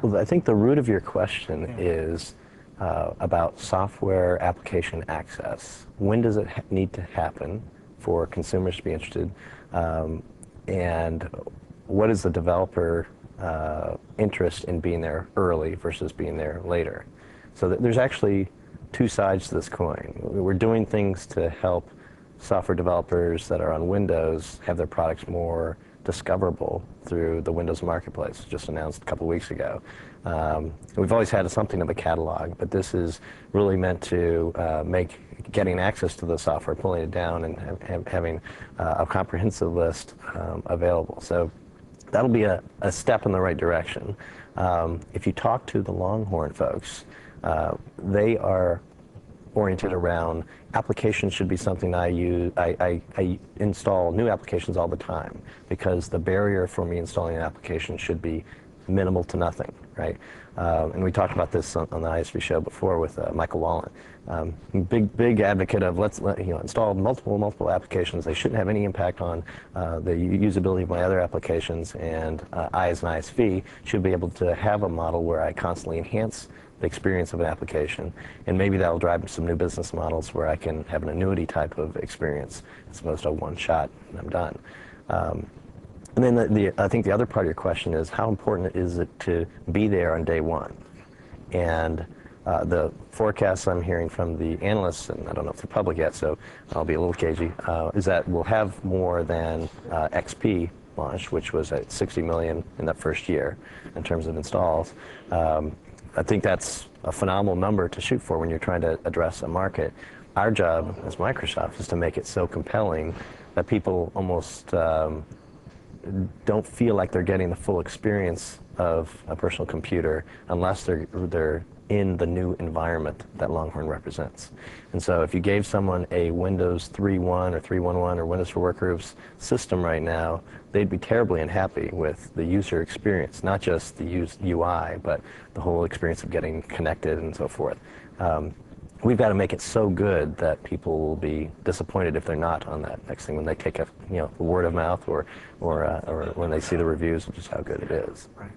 Well, I think the root of your question is about software application access. When does it need to happen for consumers to be interested? And what is the developer interest in being there early versus being there later? So there's actually two sides to this coin. We're doing things to help software developers that are on Windows have their products more discoverable through the Windows Marketplace, just announced a couple weeks ago. We've always had something of a catalog, but this is really meant to make getting access to the software, pulling it down, and having a comprehensive list available. So that'll be a step in the right direction. If you talk to the Longhorn folks, they are oriented around applications should be something I use. I install new applications all the time because the barrier for me installing an application should be minimal to nothing, right? And we talked about this on the ISV show before with Michael Wallen. Big advocate of let's install multiple applications. They shouldn't have any impact on the usability of my other applications, and I as an ISV should be able to have a model where I constantly enhance the experience of an application, and maybe that'll drive some new business models where I can have an annuity type of experience as opposed to a one shot and I'm done. And then I think the other part of your question is how important is it to be there on day one? And the forecasts I'm hearing from the analysts, and I don't know if they're public yet, so I'll be a little cagey, is that we'll have more than XP launched, which was at 60 million in that first year in terms of installs. I think that's a phenomenal number to shoot for when you're trying to address a market. Our job as Microsoft is to make it so compelling that people almost don't feel like they're getting the full experience of a personal computer unless they're in the new environment that Longhorn represents. And so if you gave someone a Windows 3.1 or 3.11 or Windows for Workgroups system right now, they'd be terribly unhappy with the user experience, not just the UI, but the whole experience of getting connected and so forth. We've got to make it so good that people will be disappointed if they're not on that next thing when they take a word of mouth or when they see the reviews of just how good it is. Right.